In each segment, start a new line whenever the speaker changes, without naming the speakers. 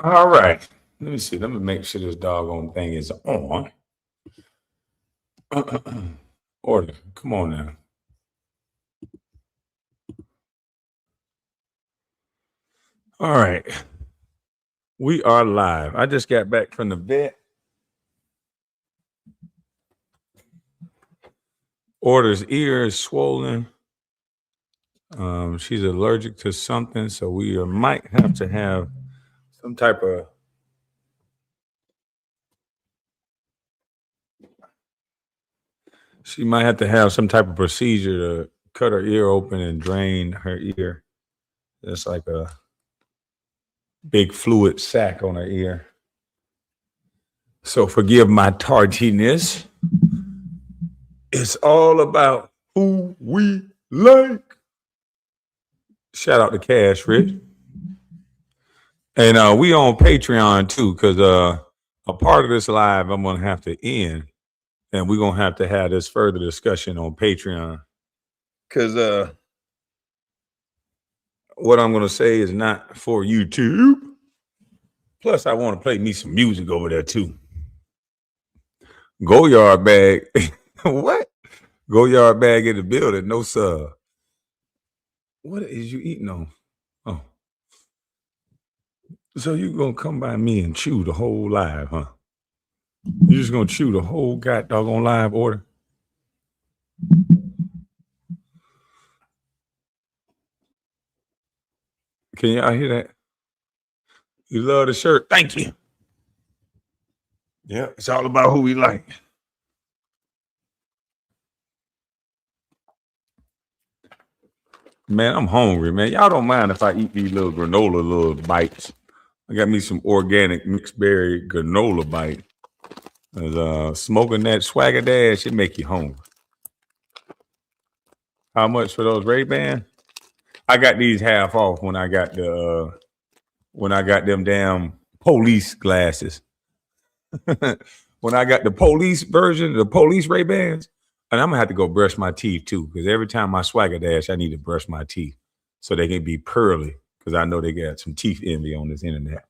All right. Let me see. Let me make sure this doggone thing is on. Order. Come on now. All right. We are live. I just got back from the vet. Order's ear is swollen. She's allergic to something, so we might have to have some type of. She might have to have some type of procedure to cut her ear open and drain her ear. It's like a big fluid sac on her ear. So forgive my tardiness. It's all about who we like. Shout out to Cash Rich. And we on Patreon too, because a part of this live I'm gonna have to end, and we're gonna have to have this further discussion on Patreon. Cause what I'm gonna say is not for YouTube. Plus, I want to play me some music over there too. Go Yard Bag. What? Go Yard Bag in the building. No sir. What is you eating on? Oh. So you gonna come by me and chew the whole live, huh? You just gonna chew the whole god doggone live order? Can y'all hear that? You love the shirt. Thank you. Yeah, it's all about who we like. Man, I'm hungry, man. Y'all don't mind if I eat these little granola little bites. I got me some organic mixed berry granola bite. Smoking that Swagger Dash, it make you hungry. How much for those Ray-Ban? I got these half off when I got them damn police glasses. When I got the police version, the police Ray-Bans, and I'm gonna have to go brush my teeth too, because every time I Swagger Dash, I need to brush my teeth so they can be pearly, because I know they got some teeth envy on this internet.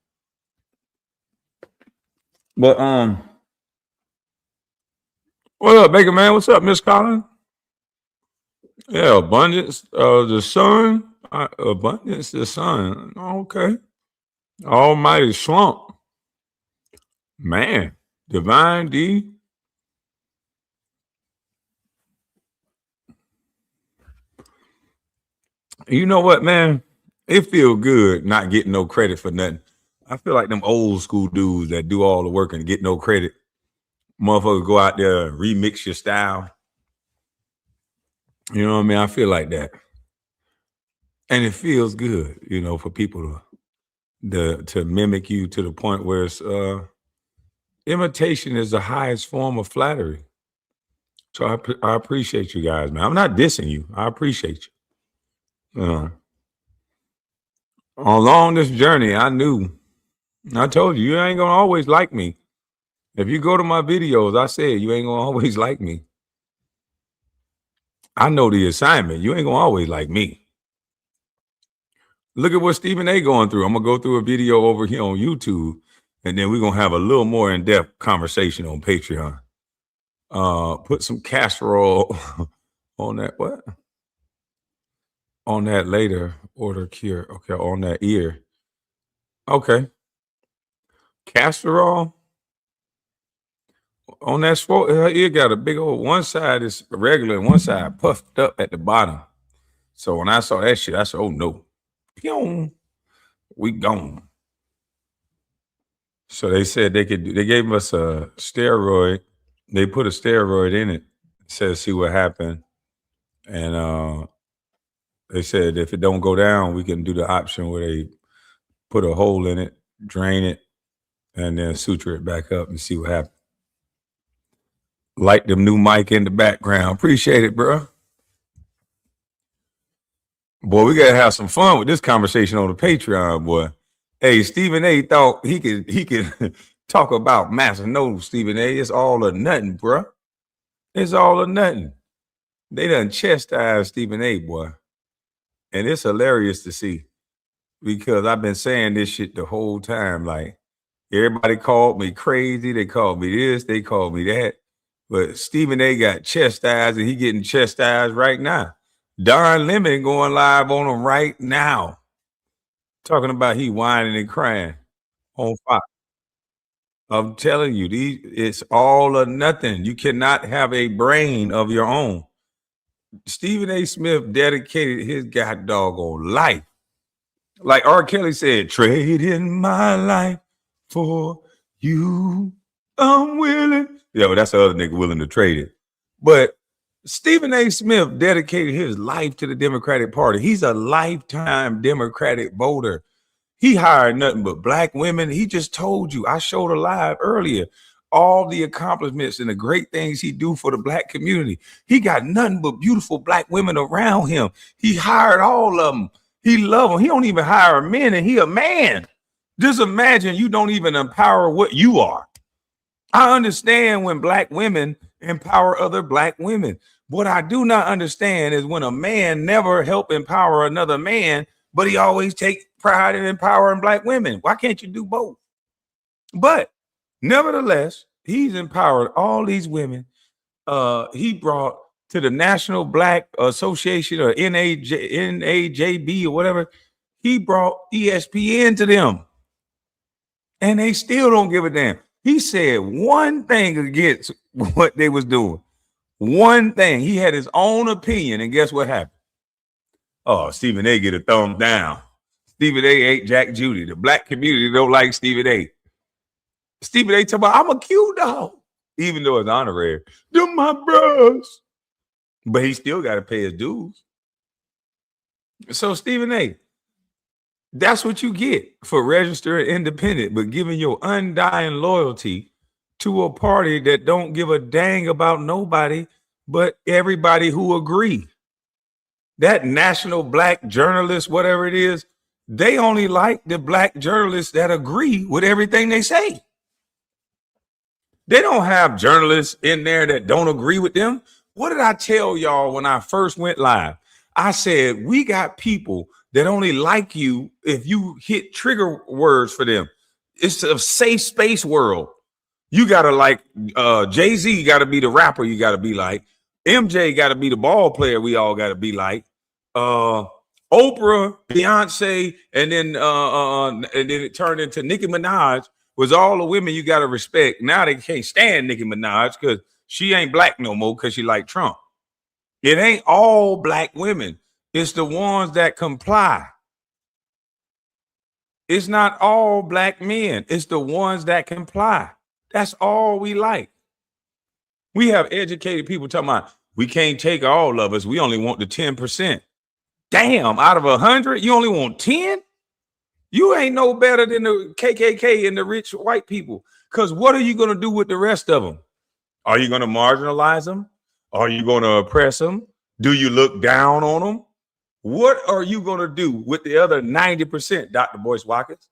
But what up, Baker Man? What's up, Miss Collins? Yeah, abundance, the sun, abundance, the sun. Okay, Almighty Slump, man, Divine D. You know what, man? It feel good not getting no credit for nothing. I feel like them old school dudes that do all the work and get no credit. Motherfuckers go out there and remix your style. You know what I mean? I feel like that. And it feels good, you know, for people to mimic you to the point where it's imitation is the highest form of flattery. So I appreciate you guys, man. I'm not dissing you. I appreciate you. Along this journey, I told you ain't gonna always like me. If you go to my videos, I said you ain't gonna always like me. I know the assignment. You ain't gonna always like me. Look at what Stephen A. going through. I'm gonna go through a video over here on YouTube, and then we're gonna have a little more in-depth conversation on Patreon. Put some casserole on that. What? On that later order cure. Okay, on that ear. Okay. Casserole on that sport. Her ear got a big old, one side is regular and one side puffed up at the bottom. So when I saw that shit, I said, oh no. We gone. So they said they gave us a steroid. They put a steroid in it, said see what happened. And they said if it don't go down, we can do the option where they put a hole in it, drain it, and then suture it back up and see what happens. Like them new mic in the background. Appreciate it, bro. Boy, we gotta have some fun with this conversation on the Patreon, boy. Hey, Stephen A. thought he could talk about massive. No, Stephen A. It's all or nothing, bro. It's all or nothing. They done chastised Stephen A. boy, and it's hilarious to see. because I've been saying this shit the whole time. Like, everybody called me crazy. They called me this. They called me that. But Stephen A got chastised, and he getting chastised right now. Don Lemon going live on him right now, talking about he whining and crying on Fox. I'm telling you, it's all or nothing. You cannot have a brain of your own. Stephen A. Smith dedicated his god doggone life. Like R. Kelly said, trade in my life for you. I'm willing. Yo, that's the other nigga willing to trade it. But Stephen A. Smith dedicated his life to the Democratic Party. He's a lifetime Democratic voter. He hired nothing but black women. He just told you, I showed a live earlier, all the accomplishments and the great things he do for the black community. He got nothing but beautiful black women around him. He hired all of them. He love them. He don't even hire men, and he a man. Just imagine you don't even empower what you are. I understand when black women empower other black women. What I do not understand is when a man never help empower another man, but he always take pride in empowering black women. Why can't you do both? But nevertheless, he's empowered all these women. He brought to the National Black Association, or NAJB or whatever, he brought ESPN to them. And they still don't give a damn. He said one thing against what they was doing. One thing. He had his own opinion, and guess what happened? Oh, Stephen A. get a thumbs down. Stephen A. ain't Jack Judy. The black community don't like Stephen A. Stephen A. talking about, I'm a cute dog, even though it's honorary. Them my bros. But he still got to pay his dues. So Stephen A., that's what you get for registering independent, but giving your undying loyalty to a party that don't give a dang about nobody but everybody who agree. That National Black Journalist, whatever it is, they only like the black journalists that agree with everything they say. They don't have journalists in there that don't agree with them. What did I tell y'all when I first went live? I said, we got people that only like you if you hit trigger words for them. It's a safe space world. You got to like Jay-Z got to be the rapper you got to be like. MJ got to be the ball player we all got to be like. Oprah, Beyonce, and then it turned into Nicki Minaj was all the women you got to respect. Now they can't stand Nicki Minaj because she ain't black no more because she like Trump. It ain't all black women. It's the ones that comply. It's not all black men. It's the ones that comply. That's all we like. We have educated people talking about, we can't take all of us. We only want the 10%. Damn, out of 100, you only want 10? You ain't no better than the KKK and the rich white people. Because what are you going to do with the rest of them? Are you going to marginalize them? Are you going to oppress them? Do you look down on them? What are you going to do with the other 90%, Dr. Boyce Watkins?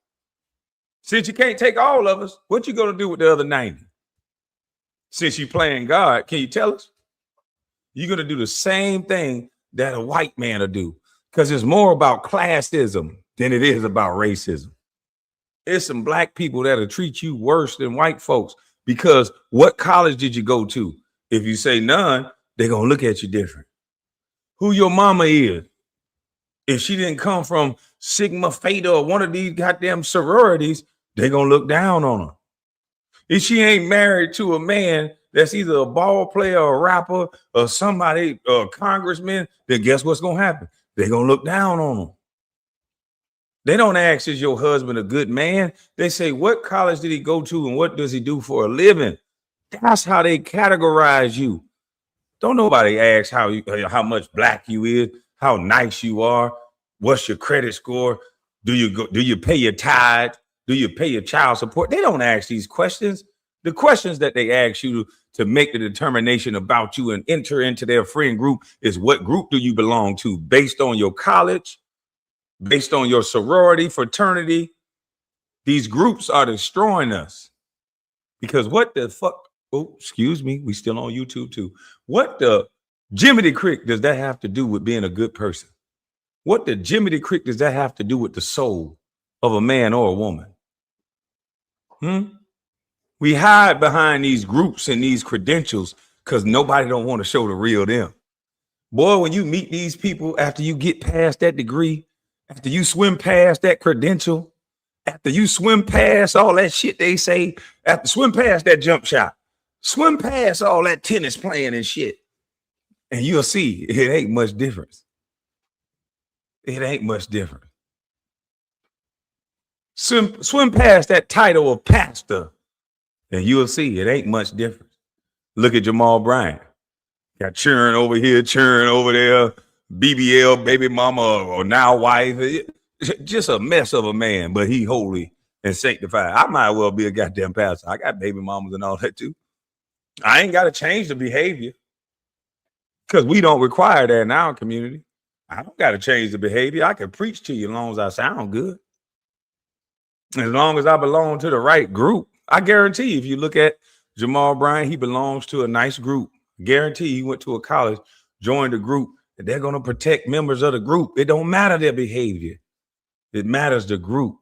Since you can't take all of us, what you going to do with the other 90? Since you playing God, can you tell us? You're going to do the same thing that a white man will do, because it's more about classism than it is about racism. It's some black people that'll treat you worse than white folks, because what college did you go to? If you say none, they're going to look at you different. Who your mama is. If she didn't come from Sigma Theta or one of these goddamn sororities, they're going to look down on her. If she ain't married to a man that's either a ball player or a rapper or somebody, a congressman, then guess what's going to happen? They're going to look down on them. They don't ask, is your husband a good man? They say, what college did he go to and what does he do for a living? That's how they categorize you. Don't nobody ask how much black you is, how nice you are, what's your credit score, do you pay your tithe, do you pay your child support? They don't ask these questions. The questions that they ask you to make the determination about you and enter into their friend group is, what group do you belong to, based on your college, based on your sorority, fraternity. These groups are destroying us, because what the fuck? Oh, excuse me. We still on YouTube too. What the Jiminy Crick does that have to do with being a good person? What the Jiminy Crick does that have to do with the soul of a man or a woman? We hide behind these groups and these credentials because nobody don't want to show the real them. Boy, when you meet these people after you get past that degree, after you swim past that credential, after you swim past all that shit they say, after swim past that jump shot, swim past all that tennis playing and shit, and you'll see it ain't much difference. It ain't much different. Swim past that title of pastor, and you'll see it ain't much different. Look at Jamal Bryant. Got churn over here, churn over there, BBL, baby mama, or now wife. Just a mess of a man, but he holy and sanctified. I might well be a goddamn pastor. I got baby mamas and all that too. I ain't got to change the behavior because we don't require that in our community. I don't got to change the behavior. I can preach to you as long as I sound good. As long as I belong to the right group. I guarantee if you look at Jamal Bryant, he belongs to a nice group. Guarantee he went to a college, joined a group, and they're going to protect members of the group. It don't matter their behavior. It matters the group.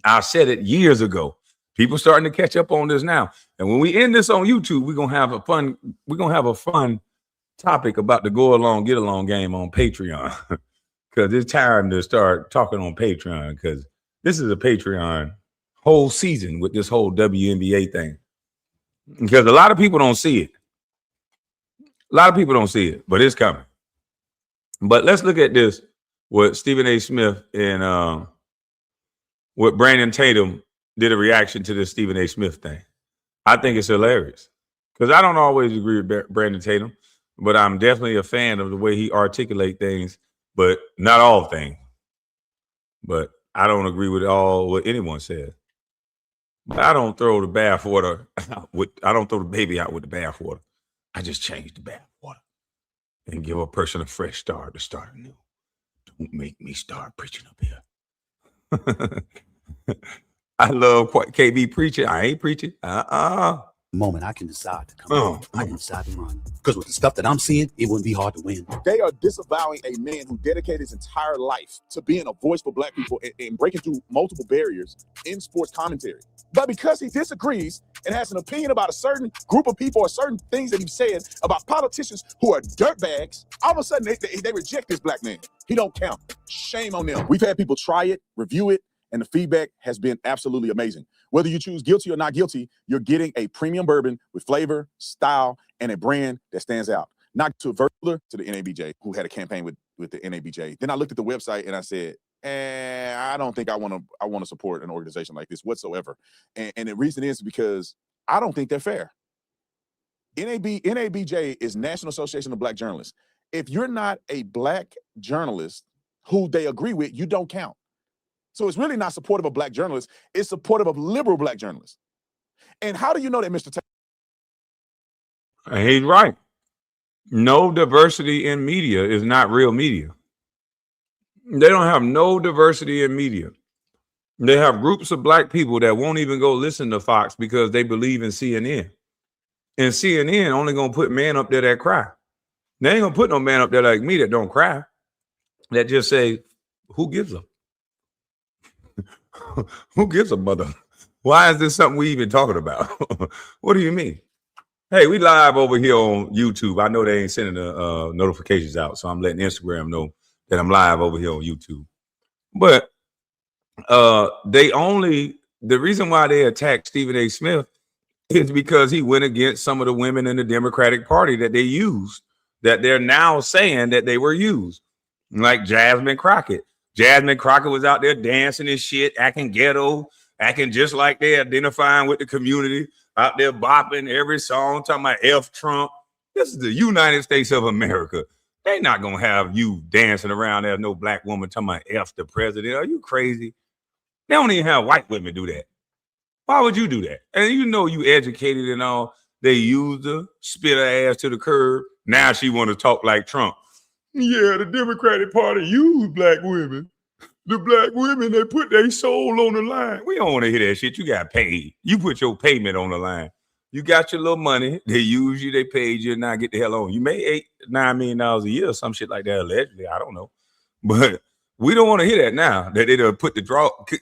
I said it years ago. People starting to catch up on this now. And when we end this on YouTube, we're gonna have a fun topic about the go along, get along game on Patreon. Because it's time to start talking on Patreon, because this is a Patreon whole season with this whole WNBA thing. Because a lot of people don't see it. A lot of people don't see it, but it's coming. But let's look at this. What Stephen A. Smith and what Brandon Tatum did a reaction to this Stephen A. Smith thing. I think it's hilarious because I don't always agree with Brandon Tatum, but I'm definitely a fan of the way he articulates things, but not all things. But I don't agree with all what anyone says. But I don't throw the bathwater with. I don't throw the baby out with the bathwater. I just change the bathwater and give a person a fresh start to start anew. Don't make me start preaching up here. I love KB preaching. I ain't preaching.
Moment I can decide to come on. I can decide to run. Because with the stuff that I'm seeing, it wouldn't be hard to win.
They are disavowing a man who dedicated his entire life to being a voice for black people and breaking through multiple barriers in sports commentary. But because he disagrees and has an opinion about a certain group of people or certain things that he's saying about politicians who are dirtbags, all of a sudden they reject this black man. He don't count. Shame on them. We've had people try it, review it, and the feedback has been absolutely amazing. Whether you choose guilty or not guilty, you're getting a premium bourbon with flavor, style, and a brand that stands out. Not to further to the NABJ, who had a campaign with the NABJ. Then I looked at the website and I said, I don't think I want to support an organization like this whatsoever. And the reason is because I don't think they're fair. NABJ is National Association of Black Journalists. If you're not a black journalist who they agree with, you don't count. So it's really not supportive of black journalists. It's supportive of liberal black journalists. And how do you know that, Mr.
Taylor? He's right. No diversity in media is not real media. They don't have no diversity in media. They have groups of black people that won't even go listen to Fox because they believe in CNN. And CNN only going to put men up there that cry. They ain't going to put no man up there like me that don't cry. That just say, who gives a? Who gives a mother? Why is this something we even talking about? What do you mean? Hey, we live over here on YouTube. I know they ain't sending the notifications out, so I'm letting Instagram know that I'm live over here on YouTube. But the reason why they attacked Stephen A. Smith is because he went against some of the women in the Democratic Party that they used, that they're now saying that they were used, like Jasmine Crockett. Jasmine Crockett was out there dancing and shit, acting ghetto, acting just like they identifying with the community, out there bopping every song, talking about F Trump. This is the United States of America. They're not going to have you dancing around there, no black woman talking about F the president. Are you crazy? They don't even have white women do that. Why would you do that? And you know you educated and all. They used her, spit her ass to the curb. Now she want to talk like Trump. Yeah, the Democratic Party used black women. The black women, they put their soul on the line. We don't want to hear that shit. You got paid. You put your payment on the line. You got your little money. They use you. They paid you. Now get the hell on. You made $8-9 million a year or some shit like that. Allegedly, I don't know. But we don't want to hear that now. That they put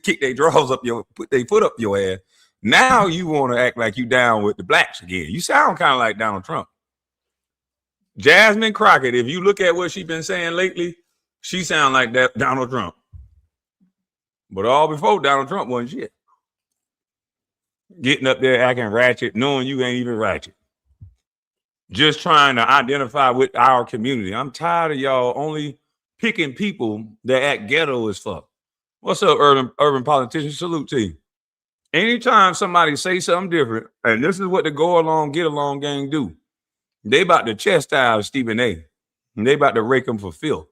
kick their drawers up put their foot up your ass. Now you want to act like you down with the blacks again. You sound kind of like Donald Trump. Jasmine Crockett, if you look at what she's been saying lately, she sound like that Donald Trump. But all before Donald Trump wasn't shit. Getting up there acting ratchet, knowing you ain't even ratchet. Just trying to identify with our community. I'm tired of y'all only picking people that act ghetto as fuck. What's up, urban politicians? Salute to you. Anytime somebody say something different, and this is what the go along, get along gang do. They about to chastise Stephen A. And they about to rake him for filth.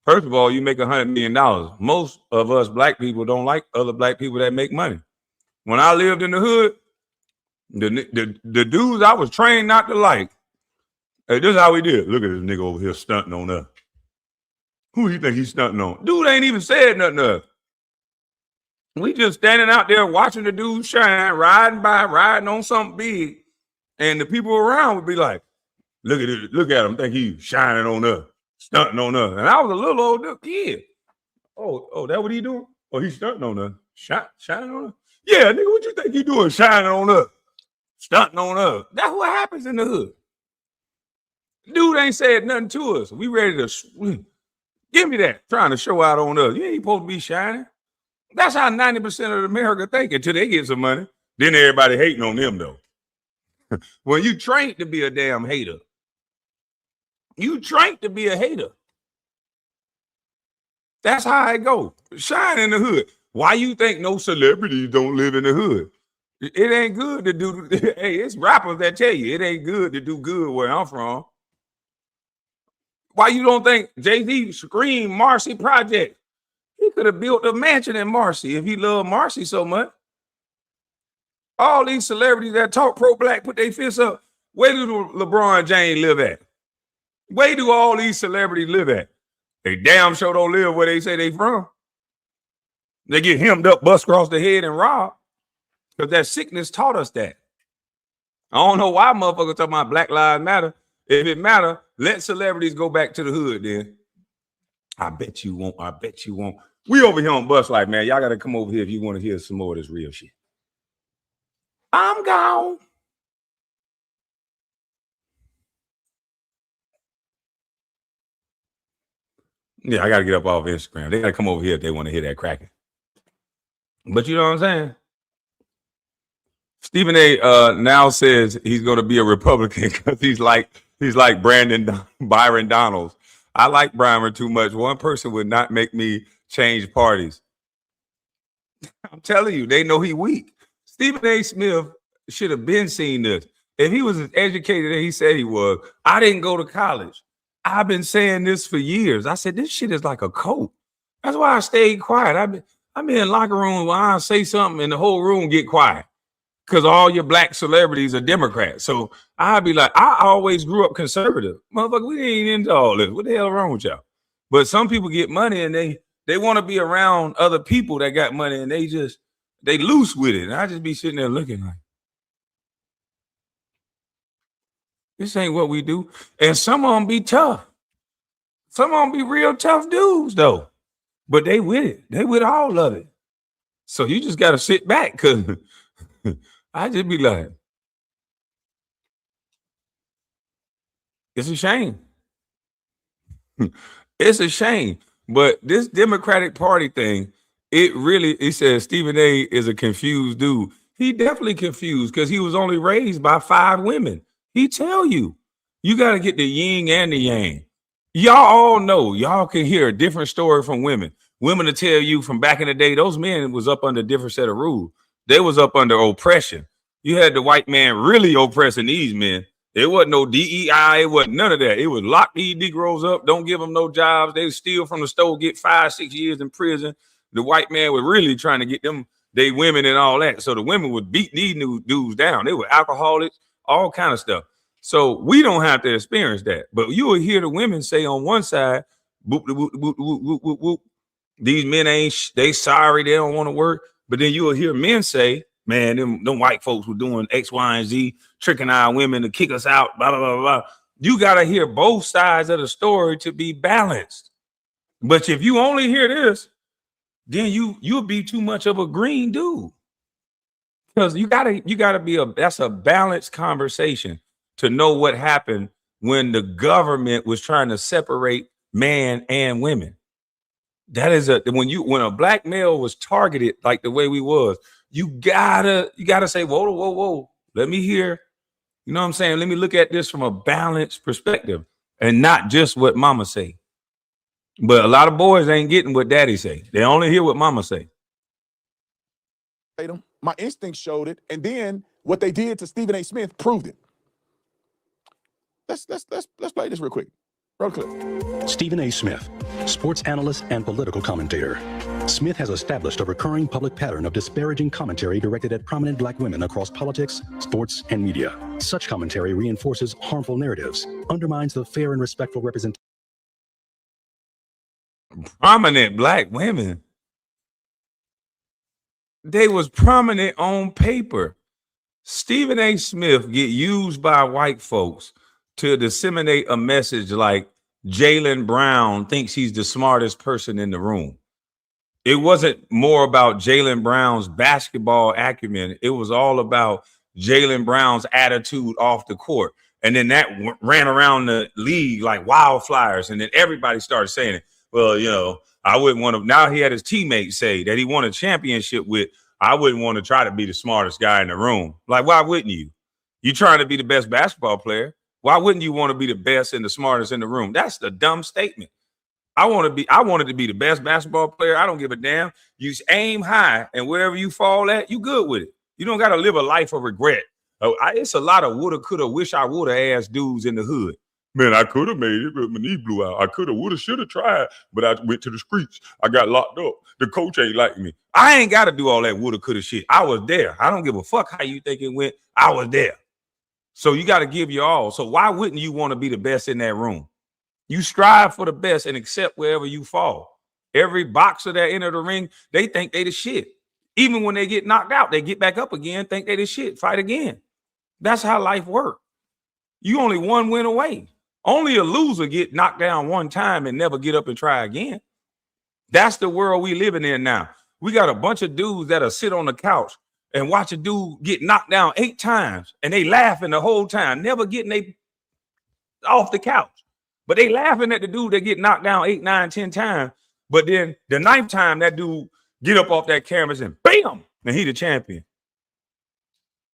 First of all, you make $100 million. Most of us black people don't like other black people that make money. When I lived in the hood, the dudes I was trained not to like, hey, this is how we did. Look at this nigga over here stunting on us. Who do you think he's stunting on? Dude ain't even said nothing to us. We just standing out there watching the dude shine, riding on something big, and the people around would be like, look at it, look at him, think he's shining on us, stunting on us. And I was a little older kid. Oh, that what he doing? Oh, he's stunting on us, shining on us. Yeah, nigga, what you think you doing shining on us? Stunting on us. That's what happens in the hood. Dude ain't said nothing to us. We ready to give me that, trying to show out on us. You ain't supposed to be shining. That's how 90% of America think until they get some money. Then everybody hating on them, though. When you trained to be a damn hater. You trained to be a hater. That's how it go. Shine in the hood. Why you think no celebrities don't live in the hood? It ain't good to do. Hey, it's rappers that tell you it ain't good to do good where I'm from. Why you don't think Jay-Z screamed Marcy Project? He could have built a mansion in Marcy if he loved Marcy so much. All these celebrities that talk pro-black put their fists up. Where do LeBron James live at? Where do all these celebrities live at? They damn sure don't live where they say they from. They get hemmed up, bust across the head, and robbed. Because that sickness taught us that. I don't know why motherfuckers talking about Black Lives Matter. If it matter, let celebrities go back to the hood then. I bet you won't. I bet you won't. We over here on Bus Life, man. Y'all got to come over here if you want to hear some more of this real shit. I'm gone. Yeah, I got to get up off Instagram. They got to come over here if they want to hear that cracking. But you know what I'm saying? Stephen A. Now says he's going to be a Republican because he's like Byron Donalds. I like Byron too much. One person would not make me change parties. I'm telling you, they know he weak. Stephen A. Smith should have been seen this. If he was as educated as he said he was, I didn't go to college. I've been saying this for years. I said, this shit is like a cult. That's why I stayed quiet. I've been in locker rooms where I say something and the whole room get quiet because all your black celebrities are Democrats. So I'd be like, I always grew up conservative. Motherfucker, we ain't into all this. What the hell wrong with y'all? But some people get money and they want to be around other people that got money and they loose with it. And I just be sitting there looking like, this ain't what we do. And some of them be tough. Some of them be real tough dudes, though. But they with it. They with all of it. So you just got to sit back because I just be like, it's a shame. It's a shame. But this Democratic Party thing, it says Stephen A. is a confused dude. He definitely confused because he was only raised by 5 women. He tell you got to get the yin and the yang. Y'all all know, y'all can hear a different story from women. Women will tell you from back in the day, those men was up under a different set of rules. They was up under oppression. You had the white man really oppressing these men. It wasn't no DEI. It wasn't none of that. It was lock these Negroes up. Don't give them no jobs. They steal from the store, get 5-6 years in prison. The white man was really trying to get them, they women and all that. So the women would beat these new dudes down. They were alcoholics, all kind of stuff. So we don't have to experience that. But you will hear the women say on one side, boop, boop, boop, boop, boop, boop, boop. These men they sorry, they don't want to work. But then you will hear men say, Man, them white folks were doing X, Y, and Z, tricking our women to kick us out, blah, blah, blah, blah. You got to hear both sides of the story to be balanced. But if you only hear this, then you'll be too much of a green dude. Because you gotta be that's a balanced conversation to know what happened when the government was trying to separate man and women. That is when a black male was targeted like the way we was, you gotta say, whoa, let me hear, you know what I'm saying? Let me look at this from a balanced perspective and not just what mama say. But a lot of boys ain't getting what daddy say. They only hear what mama say.
My instincts showed it, and then what they did to Stephen A. Smith proved it. Let's play this real quick. Roll clip.
Stephen A. Smith, sports analyst and political commentator. Smith has established a recurring public pattern of disparaging commentary directed at prominent black women across politics, sports, and media. Such commentary reinforces harmful narratives, undermines the fair and respectful representation.
Prominent black women. They was prominent on paper. Stephen A. Smith get used by white folks to disseminate a message like Jaylen Brown thinks he's the smartest person in the room. It wasn't more about Jaylen Brown's basketball acumen. It was all about Jaylen Brown's attitude off the court. And then that ran around the league like wildfires. And then everybody started saying it. Well, you know, I wouldn't want to. Now he had his teammates say that he won a championship with. I wouldn't want to try to be the smartest guy in the room. Like, why wouldn't you? You trying to be the best basketball player. Why wouldn't you want to be the best and the smartest in the room? That's the dumb statement. I wanted to be the best basketball player. I don't give a damn. You aim high, and wherever you fall at, you good with it. You don't got to live a life of regret. It's a lot of woulda, coulda, wish I woulda ass dudes in the hood. Man, I could have made it, but my knee blew out. I could have, woulda, shoulda tried, but I went to the streets. I got locked up. The coach ain't like me. I ain't got to do all that woulda, coulda shit. I was there. I don't give a fuck how you think it went. I was there. So you got to give your all. So why wouldn't you want to be the best in that room? You strive for the best and accept wherever you fall. Every boxer that enter the ring, they think they the shit. Even when they get knocked out, they get back up again, think they the shit, fight again. That's how life works. You only one win away. Only a loser get knocked down one time and never get up and try again. That's the world we living in now. We got a bunch of dudes that'll sit on the couch and watch a dude get knocked down 8 times and they laughing the whole time, never getting they off the couch. But they laughing at the dude that get knocked down 8, 9, 10 times. But then the 9th time that dude get up off that canvas and bam, and he the champion.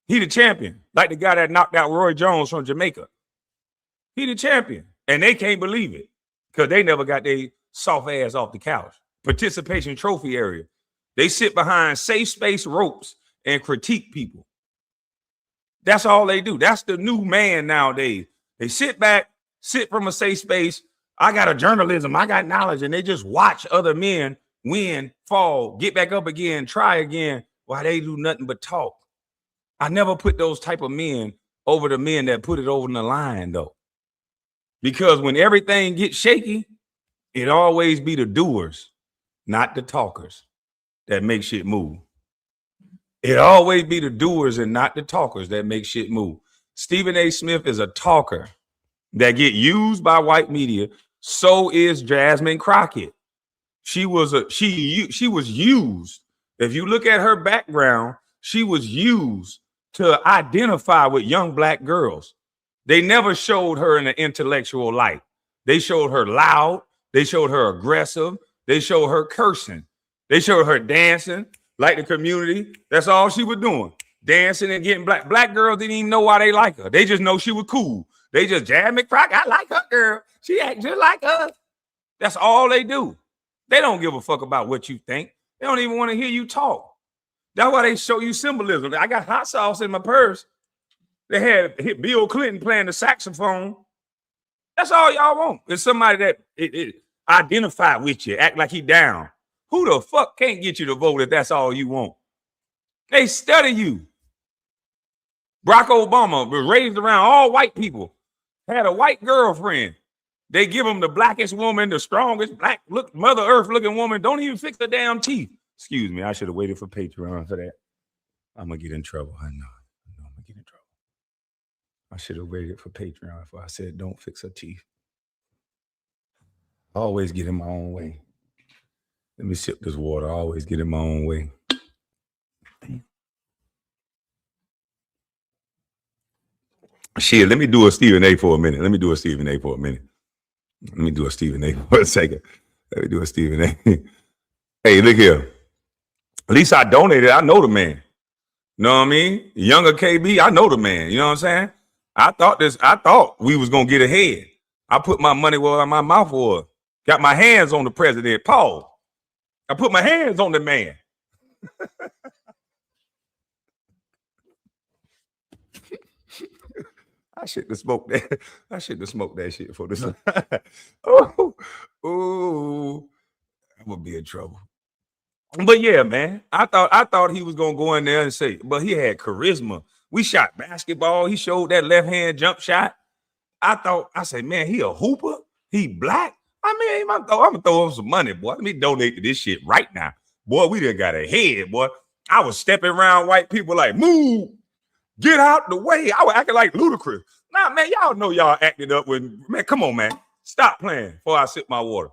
He the champion. Like the guy that knocked out Roy Jones from Jamaica. He the champion. And they can't believe it because they never got their soft ass off the couch. Participation trophy area. They sit behind safe space ropes and critique people. That's all they do. That's the new man nowadays. They sit back, sit from a safe space. I got a journalism. I got knowledge. And they just watch other men win, fall, get back up again, try again while they do nothing but talk. I never put those type of men over the men that put it over the line, though. Because when everything gets shaky, it always be the doers, not the talkers, that make shit move. It always be the doers and not the talkers that make shit move. Stephen A. Smith is a talker that get used by white media. So is Jasmine Crockett. She was used. If you look at her background, she was used to identify with young black girls. They never showed her in an intellectual light. They showed her loud. They showed her aggressive. They showed her cursing. They showed her dancing like the community. That's all she was doing. Dancing and getting black. Black girls didn't even know why they like her. They just know she was cool. They just, Jasmine Crockett, I like her girl. She act just like us. That's all they do. They don't give a fuck about what you think. They don't even want to hear you talk. That's why they show you symbolism. I got hot sauce in my purse. They had Bill Clinton playing the saxophone. That's all y'all want. It's somebody that identify with you, act like he down. Who the fuck can't get you to vote if that's all you want? They study you. Barack Obama was raised around all white people. Had a white girlfriend. They give him the blackest woman, the strongest black Mother Earth looking woman. Don't even fix her damn teeth. Excuse me, I should have waited for Patreon for that. I'm gonna get in trouble. I know I'm gonna get in trouble. I should have waited for Patreon before I said don't fix her teeth. I always get in my own way. Let me sip this water. I always get in my own way. Damn. Shit, let me do a Stephen A for a minute. Let me do a Stephen A for a minute. Let me do a Stephen A for a second. Let me do a Stephen A. Hey, look here. At least I donated. I know the man. You know what I mean? Younger KB, I know the man. You know what I'm saying? I thought we was gonna get ahead. I put my money where my mouth was. Got my hands on the president, Paul. I put my hands on the man. I shouldn't have smoked that. I shouldn't have smoked that shit for this. Oh, I'm gonna be in trouble. But yeah, man, I thought he was gonna go in there and say, but he had charisma. We shot basketball. He showed that left hand jump shot. I said, man, he a hooper. He black. I mean, I'm gonna throw him some money, boy. Let me donate to this shit right now, boy. We done got ahead, boy. I was stepping around white people like, move, get out the way. I was acting like ludicrous. Nah, man, y'all know y'all acting up when, man. Come on, man, stop playing before I sip my water.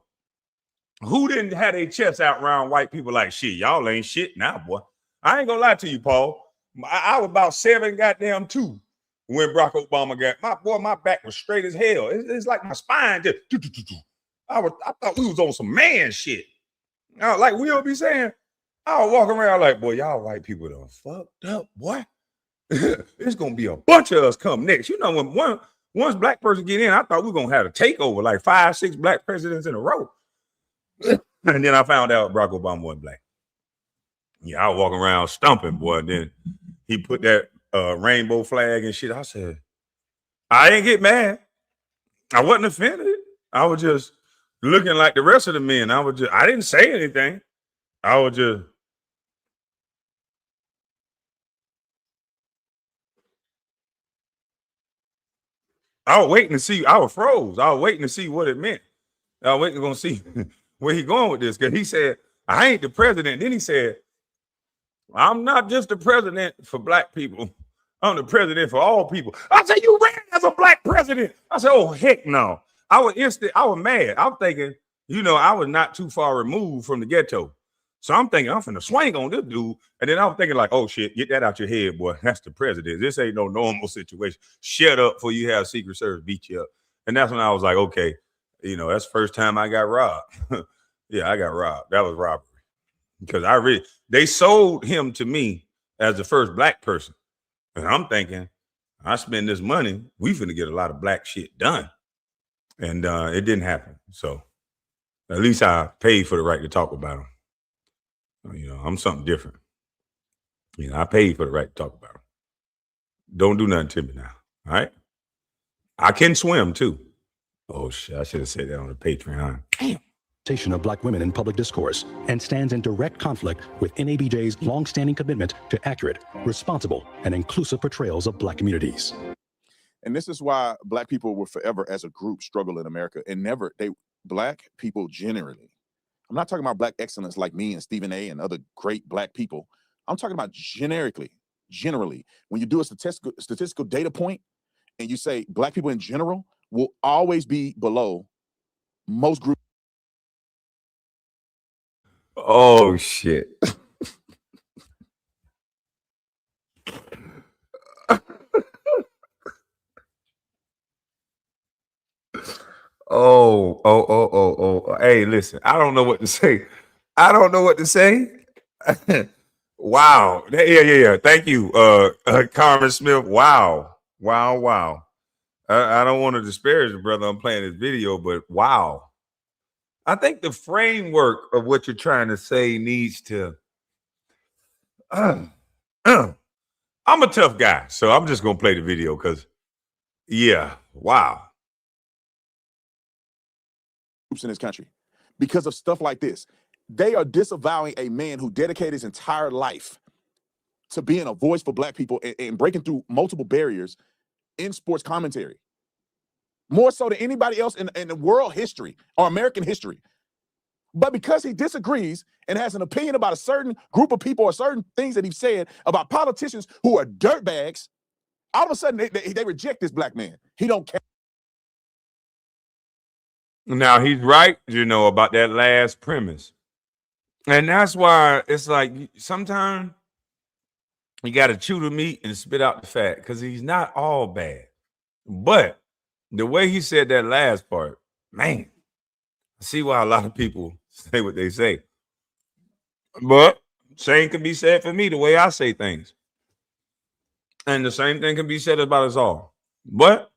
Who didn't have their chest out around white people like shit? Y'all ain't shit now, boy. I ain't gonna lie to you, Paul. I was about 7 goddamn 2 when Barack Obama got my back was straight as hell. It's like my spine just. I thought we was on some man shit. Like we'll be saying, I was walking around like, boy, y'all white people done fucked up, boy. It's gonna be a bunch of us come next. You know, when once black person get in, I thought we were gonna have a takeover, like 5, 6 black presidents in a row. And then I found out Barack Obama wasn't black. Yeah, I was walking around stumping, boy. And then he put that rainbow flag and shit. I said, I didn't get mad. I wasn't offended. I was just looking like the rest of the men. I didn't say anything. I was waiting to see. I was froze. I was waiting to see what it meant. I was waiting to see where he going with this. Because he said, I ain't the president. Then he said, I'm not just the president for black people. I'm the president for all people. I said, you ran as a black president. I said, oh, heck no. I was mad. I'm thinking, I was not too far removed from the ghetto. So I'm thinking, I'm finna swing on this dude. And then I was thinking like, oh, shit, get that out your head, boy. That's the president. This ain't no normal situation. Shut up before you have Secret Service beat you up. And that's when I was like, okay, that's the first time I got robbed. Yeah, I got robbed. That was robbery. Because they sold him to me as the first black person. And I'm thinking, I spend this money, we finna get a lot of black shit done. And it didn't happen. So at least I paid for the right to talk about him. I'm something different. I paid for the right to talk about him. Don't do nothing to me now. All right. I can swim too. Oh shit, I should have said that on the Patreon. Damn.
Of black women in public discourse and stands in direct conflict with NABJ's long-standing commitment to accurate, responsible, and inclusive portrayals of black communities.
And this is why black people will forever as a group struggle in America and black people generally. I'm not talking about black excellence like me and Stephen A and other great black people. I'm talking about generally. When you do a statistical data point and you say black people in general will always be below most groups.
Oh shit. Oh. Hey, listen, I don't know what to say. Wow. Yeah. Thank you, Carmen Smith. Wow. I don't want to disparage the brother. I'm playing this video, but wow. I think the framework of what you're trying to say needs to. I'm a tough guy, so I'm just gonna play the video because, yeah, wow.
In this country, because of stuff like this, they are disavowing a man who dedicated his entire life to being a voice for black people and breaking through multiple barriers in sports commentary, more so than anybody else in the world history or American history. But because he disagrees and has an opinion about a certain group of people or certain things that he said about politicians who are dirtbags, all of a sudden they reject this black man. He don't care.
Now he's right, about that last premise. And that's why it's like sometimes you got to chew the meat and spit out the fat, because he's not all bad. But the way he said that last part, man, I see why a lot of people say what they say. But same can be said for me, the way I say things. And the same thing can be said about us all. But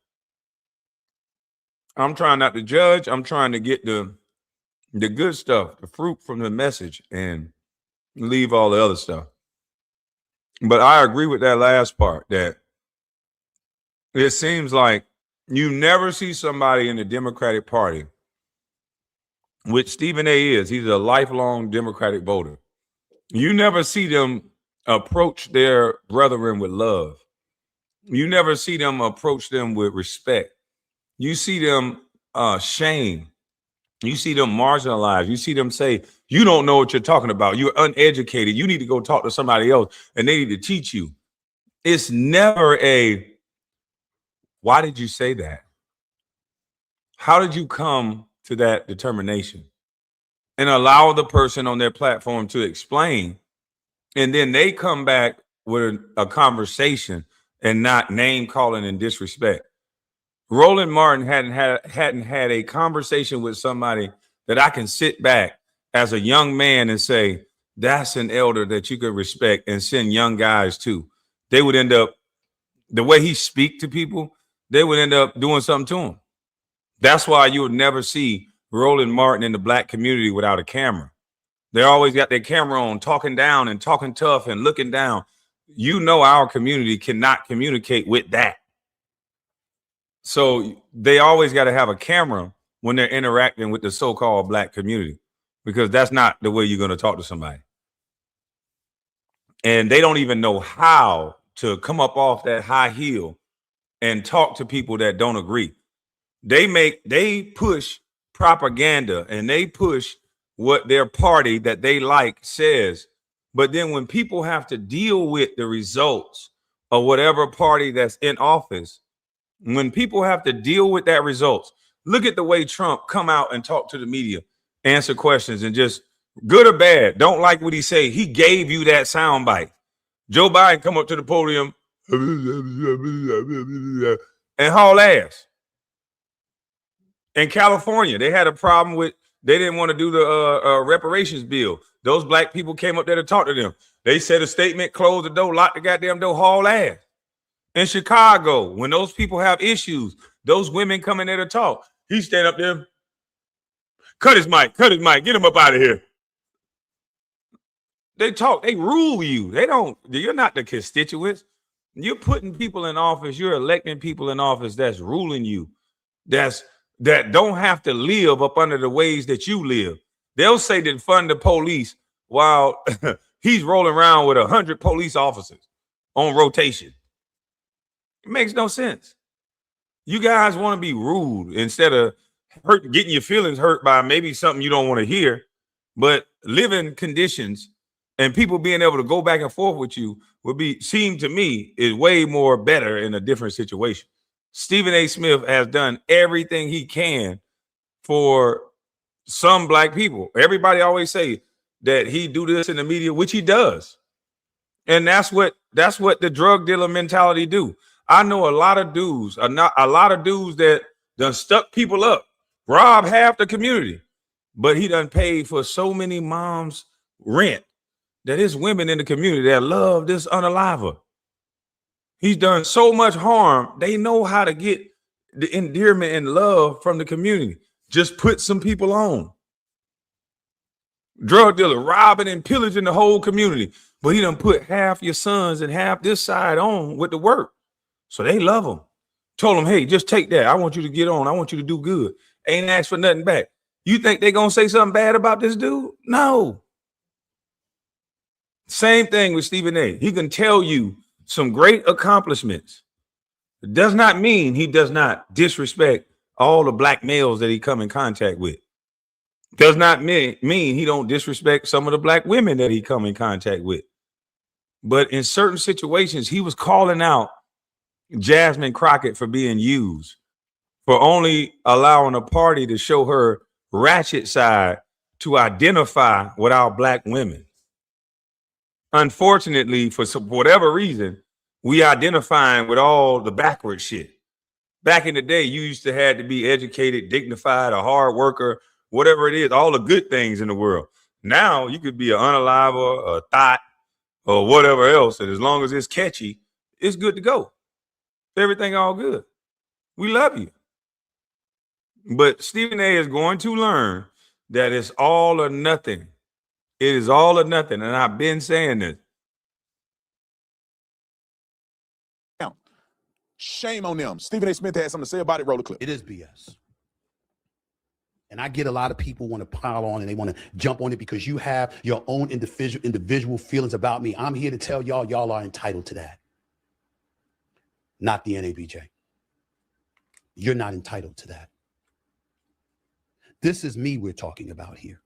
I'm trying not to judge. I'm trying to get the good stuff, the fruit from the message, and leave all the other stuff. But I agree with that last part, that it seems like you never see somebody in the Democratic Party, which Stephen A. is. He's a lifelong Democratic voter. You never see them approach their brethren with love. You never see them approach them with respect. You see them shame. You see them marginalized. You see them say, you don't know what you're talking about. You're uneducated. You need to go talk to somebody else and they need to teach you. It's never a, why did you say that? How did you come to that determination? And allow the person on their platform to explain. And then they come back with a conversation and not name calling and disrespect. Roland Martin hadn't had a conversation with somebody that I can sit back as a young man and say, that's an elder that you could respect and send young guys to. They would end up, the way he speak to people, they would end up doing something to him. That's why you would never see Roland Martin in the black community without a camera. They always got their camera on, talking down and talking tough and looking down. Our community cannot communicate with that. So they always got to have a camera when they're interacting with the so-called black community, because that's not the way you're going to talk to somebody. And they don't even know how to come up off that high heel and talk to people that don't agree. They push propaganda and they push what their party that they like says. But then when people have to deal with the results of whatever party that's in office, when people have to deal with that results, look at the way Trump come out and talk to the media, answer questions, and just good or bad, don't like what he say. He gave you that soundbite. Joe Biden come up to the podium and haul ass. In California, they had a problem with, they didn't want to do the reparations bill. Those black people came up there to talk to them. They said a statement, close the door, lock the goddamn door, haul ass. In Chicago, when those people have issues, those women come in there to talk. He stand up there, cut his mic, get him up out of here. They talk, they rule you. You're not the constituents. You're putting people in office, you're electing people in office that's ruling you, that don't have to live up under the ways that you live. They'll say that fund the police while he's rolling around with 100 police officers on rotation. It makes no sense. You guys want to be rude instead of getting your feelings hurt by maybe something you don't want to hear, but living conditions and people being able to go back and forth with you seem to me is way more better in a different situation. Stephen A. Smith has done everything he can for some black people. Everybody always say that he do this in the media, which he does. And that's what the drug dealer mentality do. I know a lot of dudes that done stuck people up, rob half the community, but he done paid for so many moms' rent that there's women in the community that love this unaliver. He's done so much harm. They know how to get the endearment and love from the community. Just put some people on. Drug dealer robbing and pillaging the whole community, but he done put half your sons and half this side on with the work. So they love him. Told him, hey, just take that. I want you to get on. I want you to do good. Ain't asked for nothing back. You think they gonna say something bad about this dude? No. Same thing with Stephen A. He can tell you some great accomplishments. It does not mean he does not disrespect all the black males that he come in contact with. Does not mean he don't disrespect some of the black women that he come in contact with. But in certain situations, he was calling out Jasmine Crockett for being used, for only allowing a party to show her ratchet side to identify with our black women. Unfortunately, for whatever reason, we identifying with all the backward shit. Back in the day, you used to have to be educated, dignified, a hard worker, whatever it is, all the good things in the world. Now you could be an unaliver, a thought, or whatever else, and as long as it's catchy, it's good to go. Everything all good. We love you. But Stephen A is going to learn that it's all or nothing. It is all or nothing, and I've been saying this.
Shame on them. Stephen A. Smith had something to say about it. Roll the clip.
It is BS. And I get a lot of people want to pile on and they want to jump on it because you have your own individual feelings about me. I'm here to tell y'all are entitled to that. Not the NABJ. You're not entitled to that. This is me we're talking about here.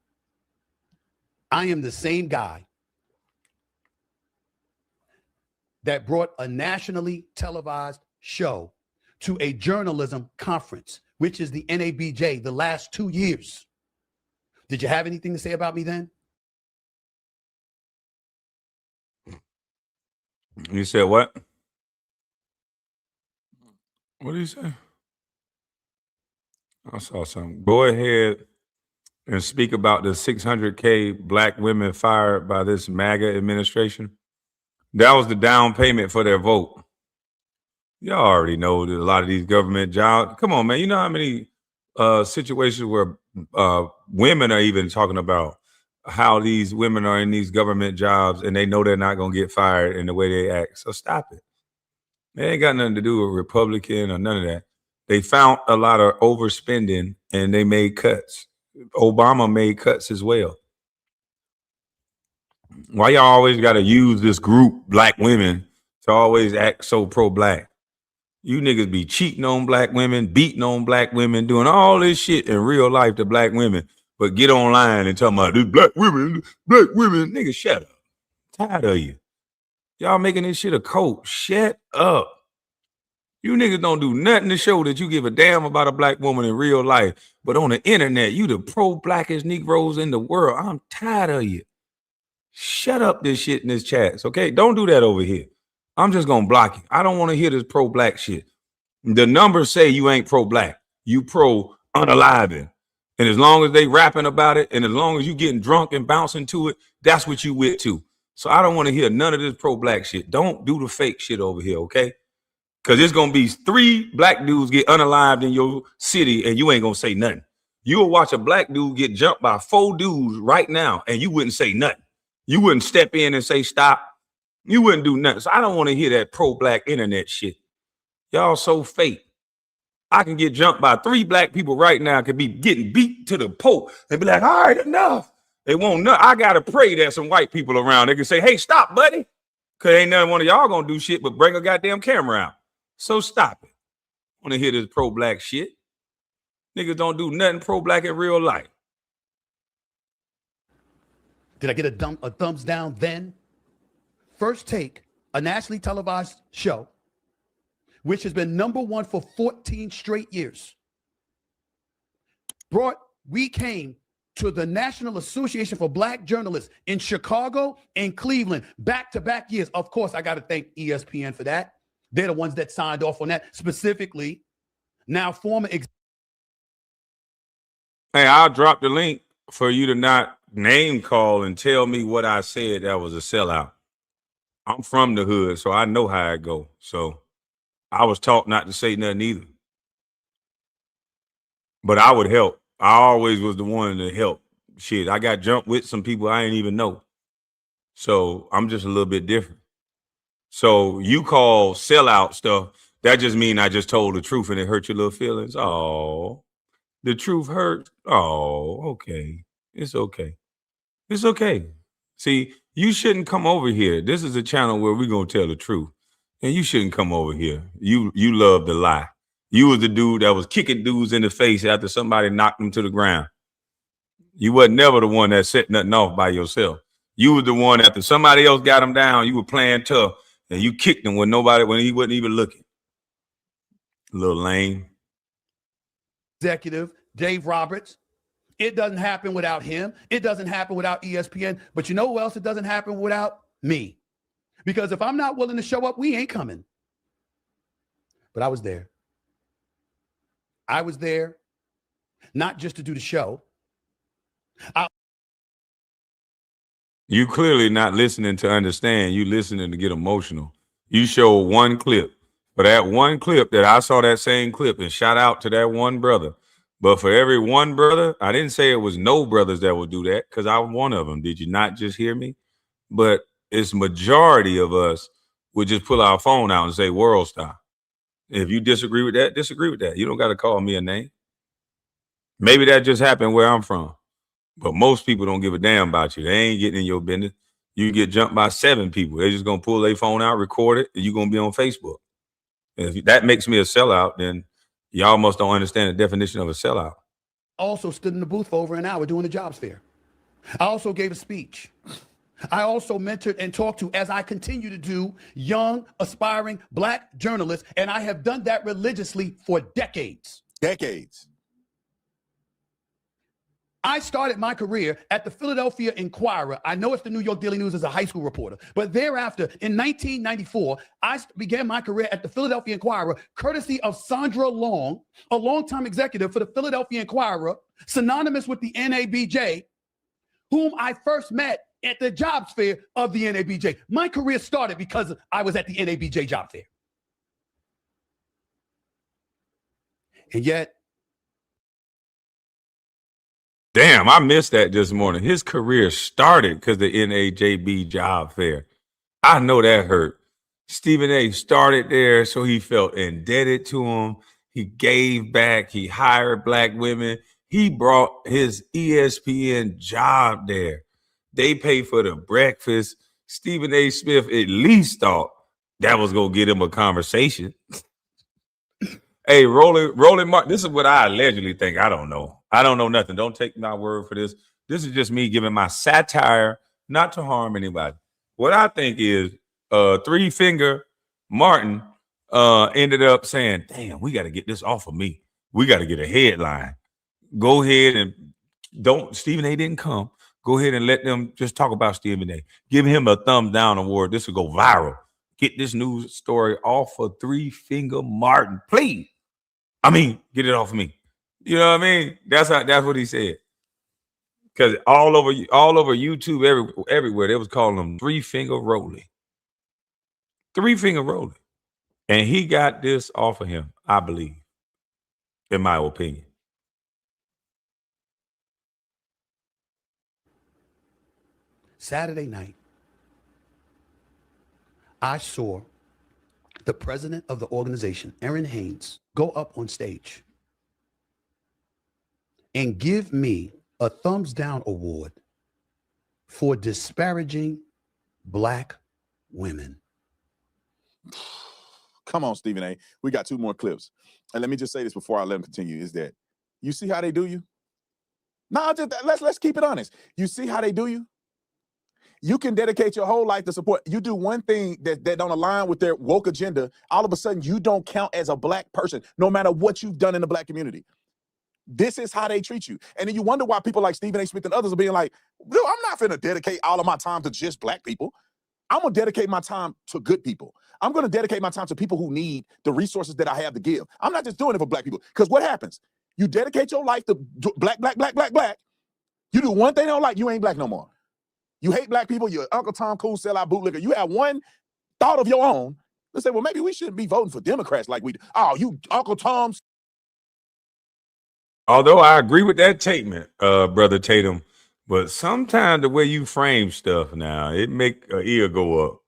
I am the same guy that brought a nationally televised show to a journalism conference, which is the NABJ, the last 2 years. Did you have anything to say about me then?
You said what? What did you say? I saw something. Go ahead and speak about the 600K black women fired by this MAGA administration. That was the down payment for their vote. Y'all already know that a lot of these government jobs. Come on, man. You know how many situations where women are even talking about how these women are in these government jobs and they know they're not going to get fired in the way they act. So stop it. It ain't got nothing to do with Republican or none of that. They found a lot of overspending and they made cuts. Obama made cuts as well. Why y'all always got to use this group, black women, to always act so pro-black? You niggas be cheating on black women, beating on black women, doing all this shit in real life to black women, but get online and talking about this black women. Nigga, shut up. Tired of you. Y'all making this shit a cult. Shut up. You niggas don't do nothing to show that you give a damn about a black woman in real life, but on the internet, you the pro-blackest Negroes in the world. I'm tired of you. Shut up this shit in this chat, okay? Don't do that over here. I'm just gonna block you. I don't want to hear this pro-black shit. The numbers say you ain't pro-black. You pro-unaliving. And as long as they rapping about it, and as long as you getting drunk and bouncing to it, that's what you with too. So I don't want to hear none of this pro-black shit. Don't do the fake shit over here, okay? Because it's gonna be 3 black dudes get unalived in your city and you ain't gonna say nothing. You'll watch a black dude get jumped by 4 dudes right now and you wouldn't say nothing. You wouldn't step in and say stop. You wouldn't do nothing. So I don't want to hear that pro-black internet shit. Y'all so fake. I can get jumped by 3 black people right now, could be getting beat to the pope and be like, all right, enough. They won't know. I gotta pray there's some white people around. They can say, hey, stop, buddy. Cause ain't none one of y'all gonna do shit but bring a goddamn camera out. So stop it. Want to hear this pro-black shit? Niggas don't do nothing pro-black in real life.
Did I get a thumbs down then? First Take, a nationally televised show, which has been #1 for 14 straight years. We came to the National Association for Black Journalists in Chicago and Cleveland, back-to-back years. Of course, I got to thank ESPN for that. They're the ones that signed off on that, specifically. Now, former... Hey,
I'll drop the link for you to not name call and tell me what I said that was a sellout. I'm from the hood, so I know how it go. So I was taught not to say nothing either. But I would help. I always was the one to help. Shit, I got jumped with some people I didn't even know. So I'm just a little bit different. So you call sellout stuff, that just mean I just told the truth and it hurt your little feelings. Oh, the truth hurt. Oh, okay. It's okay. It's okay. See, you shouldn't come over here. This is a channel where we're going to tell the truth. And you shouldn't come over here. You love to lie. You was the dude that was kicking dudes in the face after somebody knocked them to the ground. You wasn't never the one that set nothing off by yourself. You was the one after somebody else got him down, you were playing tough, and you kicked him when he wasn't even looking. Little lame.
Executive Dave Roberts. It doesn't happen without him. It doesn't happen without ESPN. But you know who else it doesn't happen without? Me. Because if I'm not willing to show up, we ain't coming. But I was there. I was there not just to do the show.
You clearly not listening to understand. You listening to get emotional. You show one clip. For that one clip that I saw that same clip, and shout out to that one brother. But for every one brother, I didn't say it was no brothers that would do that because I'm one of them. Did you not just hear me? But it's majority of us would just pull our phone out and say world star. If you disagree with that, disagree with that. You don't got to call me a name. Maybe that just happened where I'm from. But most people don't give a damn about you. They ain't getting in your business. You get jumped by 7 people. They're just going to pull their phone out, record it, and you're going to be on Facebook. And if that makes me a sellout, then y'all must don't understand the definition of a sellout.
Also stood in the booth for over an hour doing the jobs fair. I also gave a speech. I also mentored and talked to, as I continue to do, young, aspiring Black journalists, and I have done that religiously for decades.
Decades.
I started my career at the Philadelphia Inquirer. I know it's the New York Daily News as a high school reporter, but thereafter, in 1994, I began my career at the Philadelphia Inquirer, courtesy of Sandra Long, a longtime executive for the Philadelphia Inquirer, synonymous with the NABJ, whom I first met at the jobs fair of the NABJ. My career started because I was at the NABJ job fair. And yet,
damn, I missed that this morning. His career started because the NAJB job fair. I know that hurt. Stephen A. started there, so he felt indebted to him. He gave back. He hired Black women. He brought his ESPN job there. They paid for the breakfast. Stephen A. Smith at least thought that was going to get him a conversation. Hey, Roland Martin, this is what I allegedly think. I don't know. I don't know nothing. Don't take my word for this. This is just me giving my satire, not to harm anybody. What I think is Three Finger Martin ended up saying, damn, we got to get this off of me. We got to get a headline. Go ahead and Stephen A. didn't come. Go ahead and let them just talk about Stephen A. Give him a thumbs down award. This will go viral. Get this news story off of Three Finger Martin, please. I mean, get it off of me. You know what I mean? That's what he said. Because all over YouTube, everywhere, they was calling him Three Finger Rolly. Three Finger Rolly. And he got this off of him, I believe, in my opinion.
Saturday night, I saw the president of the organization, Aaron Haynes, go up on stage and give me a thumbs down award for disparaging Black women.
Come on, Stephen A. We got 2 more clips. And let me just say this before I let him continue, is that you see how they do you? No, let's keep it honest. You see how they do you? You can dedicate your whole life to support. You do one thing that don't align with their woke agenda, all of a sudden you don't count as a Black person, no matter what you've done in the Black community. This is how they treat you. And then you wonder why people like Stephen A. Smith and others are being like, dude, I'm not finna dedicate all of my time to just Black people. I'm gonna dedicate my time to good people. I'm gonna dedicate my time to people who need the resources that I have to give. I'm not just doing it for Black people. Because what happens? You dedicate your life to black. You do one thing they don't like, you ain't Black no more. You hate Black people, you're Uncle Tom Cool, sell out bootlicker. You have one thought of your own. Let's say, well, maybe we shouldn't be voting for Democrats like we do. Oh, you Uncle Tom's.
Although I agree with that statement, Brother Tatum, but sometimes the way you frame stuff now, it make an ear go up.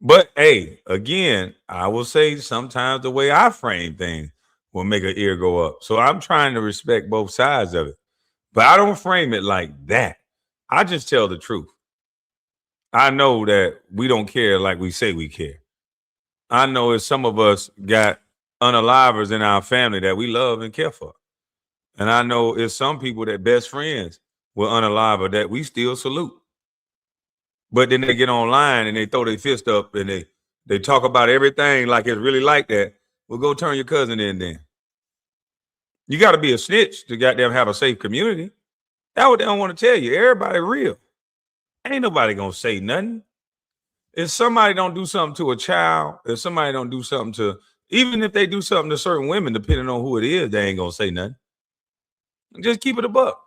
But hey, again, I will say sometimes the way I frame things will make an ear go up. So I'm trying to respect both sides of it. But I don't frame it like that. I just tell the truth. I know that we don't care like we say we care. I know if some of us got unalivers in our family that we love and care for. And I know it's some people that best friends will unalive her that we still salute. But then they get online and they throw their fist up and they talk about everything like it's really like that. Well, go turn your cousin in then. You got to be a snitch to goddamn have a safe community. That's what they don't want to tell you. Everybody real. Ain't nobody going to say nothing. If somebody don't do something to a child, if somebody don't do something to, even if they do something to certain women, depending on who it is, they ain't going to say nothing. Just keep it a buck.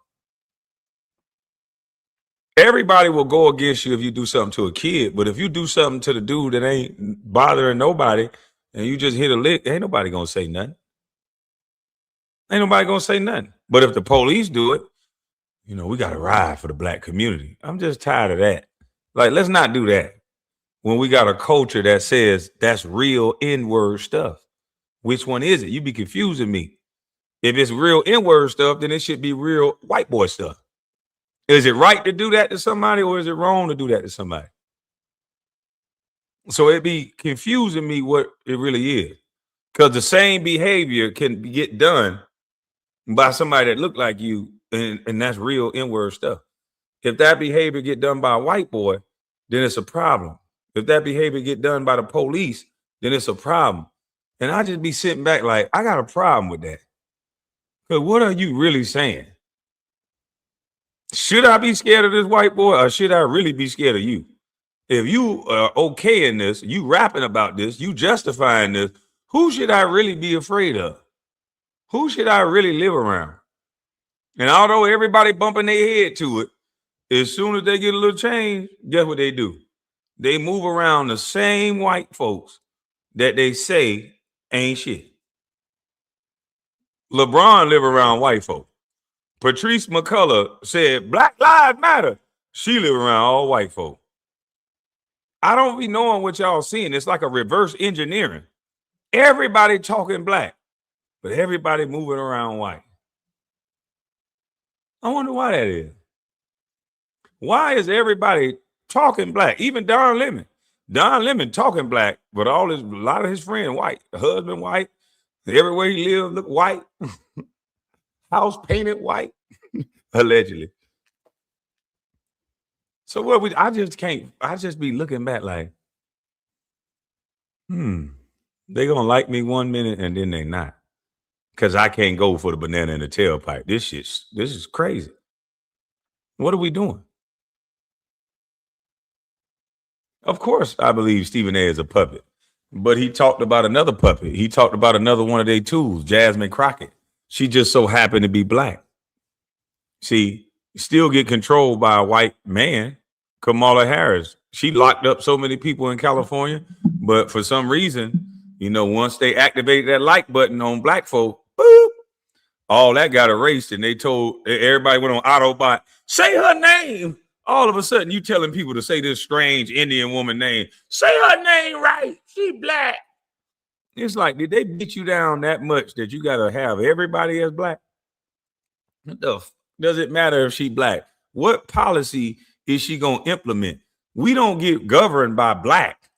Everybody will go against you if you do something to a kid, but if you do something to the dude that ain't bothering nobody and you just hit a lick, ain't nobody gonna say nothing. Ain't nobody gonna say nothing. But if the police do it, you know, we gotta ride for the black community. I'm just tired of that. Like, let's not do that. When we got a culture that says that's real N-word stuff. Which one is it? You be confusing me. If it's real N-word stuff, then it should be real white boy stuff. Is it right to do that to somebody or is it wrong to do that to somebody? So it be confusing me what it really is. Because the same behavior can get done by somebody that look like you, and that's real N-word stuff. If that behavior get done by a white boy, then it's a problem. If that behavior get done by the police, then it's a problem. And I just be sitting back like, I got a problem with that. Because what are you really saying? Should I be scared of this white boy or should I really be scared of you? If you are okay in this, you rapping about this, you justifying this, who should I really be afraid of? Who should I really live around? And although everybody bumping their head to it, as soon as they get a little change, guess what they do? They move around the same white folks that they say ain't shit. LeBron live around white folks. Patrice McCullough said, Black Lives Matter. She live around all white folk. I don't be knowing what y'all seeing. It's like a reverse engineering. Everybody talking black, but everybody moving around white. I wonder why that is. Why is everybody talking black? Even Don Lemon. Don Lemon talking black, but a lot of his friends white. The husband white. Everywhere he live look white. House painted white. Allegedly. So what I just be looking back like, they gonna like me 1 minute and then they not. Cause I can't go for the banana in the tailpipe. This is crazy. What are we doing? Of course, I believe Stephen A is a puppet, but he talked about another puppet. He talked about another one of their tools, Jasmine Crockett. She just so happened to be black. See, still get controlled by a white man, Kamala Harris. She locked up so many people in California, but for some reason, you know, once they activated that like button on black folk, boop, all that got erased, and they told everybody went on Autobot, say her name. All of a sudden, you telling people to say this strange Indian woman name. Say her name right. She black. It's like, did they beat you down that much that you got to have everybody as black? What the does it matter if she black? What policy is she going to implement? We don't get governed by black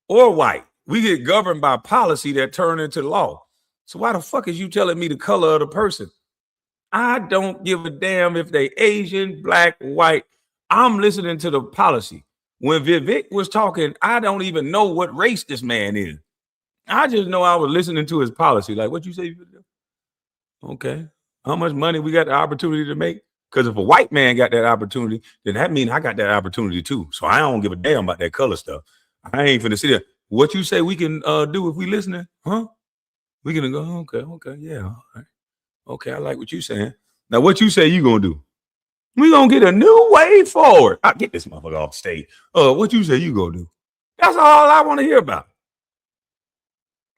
or white. We get governed by policy that turn into law. So why the fuck is you telling me the color of the person? I don't give a damn if they Asian, black, white. I'm listening to the policy. When Vivek was talking, I don't even know what race this man is. I just know I was listening to his policy. Like, what you say? Okay. How much money we got the opportunity to make? Because if a white man got that opportunity, then that means I got that opportunity too. So I don't give a damn about that color stuff. I ain't finna sit there. What you say we can do if we listening? Huh? We gonna go, okay, yeah. All right. Okay, I like what you saying. Now what you say you gonna do? We gonna get a new way forward. I'll get this motherfucker off stage. What you say you gonna do? That's all I want to hear about.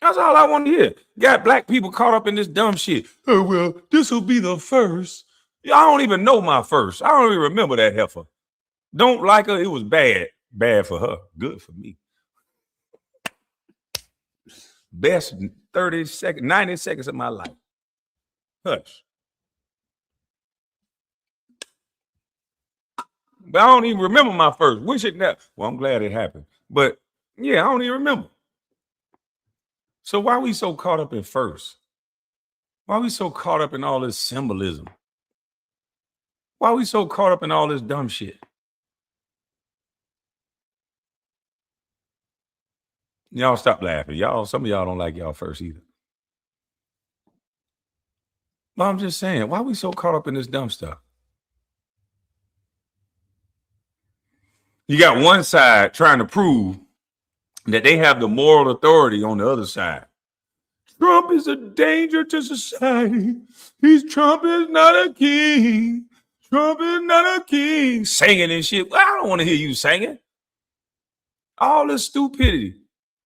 That's all I want to hear. Got black people caught up in this dumb shit. Oh, well, this will be the first. I don't even know my first. I don't even remember that heifer. Don't like her. It was bad. Bad for her. Good for me. Best 30 seconds, 90 seconds of my life. Hush. But I don't even remember my first. Wish it never. Well, I'm glad it happened. But yeah, I don't even remember. So why are we so caught up in first? Why are we so caught up in all this symbolism? Why are we so caught up in all this dumb shit? Y'all stop laughing. Some of y'all don't like y'all first either. But I'm just saying, why are we so caught up in this dumb stuff? You got one side trying to prove that they have the moral authority on the other side. Trump is a danger to society. Trump is not a king. Trump is not a king. Singing and shit. Well, I don't want to hear you singing. All this stupidity.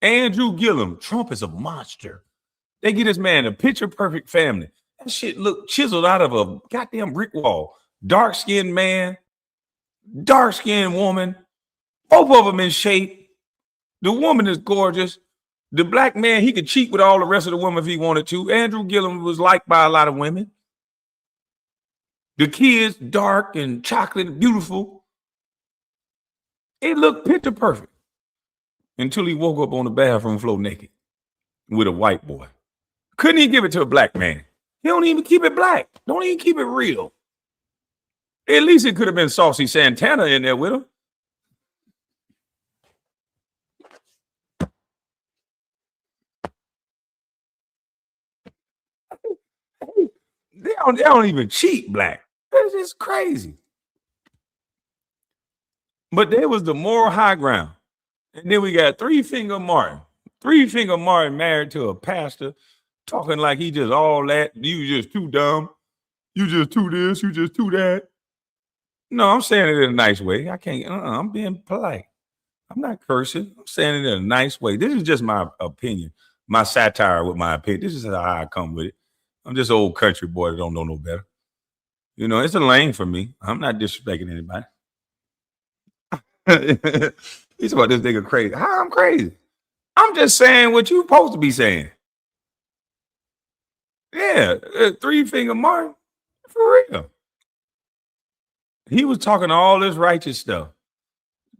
Andrew Gillum, Trump is a monster. They get this man a picture perfect family. That shit look chiseled out of a goddamn brick wall. Dark-skinned man, dark-skinned woman, both of them in shape. The woman is gorgeous. The black man, he could cheat with all the rest of the women if he wanted to. Andrew Gillum was liked by a lot of women. The kids, dark and chocolate and beautiful. It looked picture perfect until he woke up on the bathroom floor naked with a white boy. Couldn't even give it to a black man. He don't even keep it black. Don't even keep it real. At least it could have been Saucy Santana in there with him. They don't even cheat black. That's just crazy. But there was the moral high ground. And then we got Three Finger Martin. Three Finger Martin married to a pastor, talking like he just all that. You just too dumb. You just too this. You just too that. No, I'm saying it in a nice way. I can't. I'm being polite. I'm not cursing. I'm saying it in a nice way. This is just my opinion, my satire with my opinion. This is how I come with it. I'm just an old country boy that don't know no better. You know, it's a lane for me. I'm not disrespecting anybody. He's about this nigga crazy. How I'm crazy? I'm just saying what you supposed to be saying. Yeah, Three Finger Martin, for real. He was talking all this righteous stuff,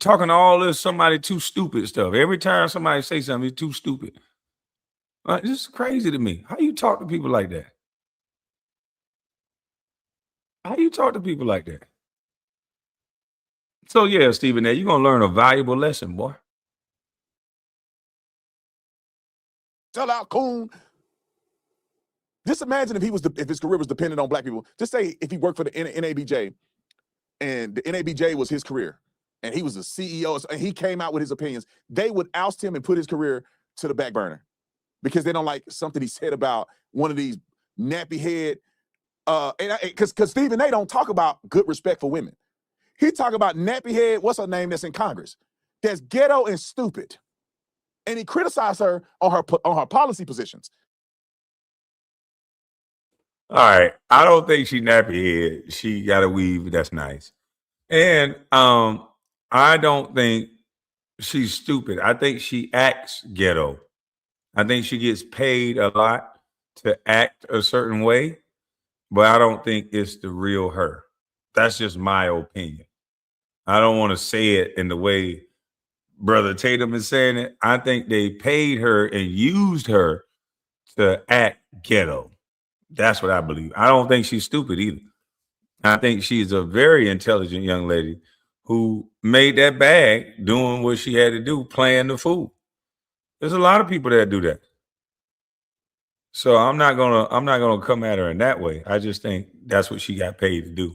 talking all this somebody too stupid stuff. Every time somebody say something, he's too stupid. This is crazy to me. How you talk to people like that? How you talk to people like that? So yeah, Stephen A., you're gonna learn a valuable lesson, boy.
Tell out coon. Just imagine if his career was dependent on black people. Just say if he worked for the NABJ and the NABJ was his career and he was the CEO and he came out with his opinions, they would oust him and put his career to the back burner because they don't like something he said about one of these nappy head. Because Stephen A. don't talk about good respect for women. He talk about nappy head, what's her name that's in Congress, that's ghetto and stupid. And he criticized her on her policy positions.
All right. I don't think she nappy head. She got a weave. That's nice. And I don't think she's stupid. I think she acts ghetto. I think she gets paid a lot to act a certain way, but I don't think it's the real her. That's just my opinion. I don't want to say it in the way Brother Tatum is saying it. I think they paid her and used her to act ghetto. That's what I believe. I don't think she's stupid either. I think she's a very intelligent young lady who made that bag doing what she had to do, playing the fool. There's a lot of people that do that. So I'm not gonna come at her in that way. I just think that's what she got paid to do.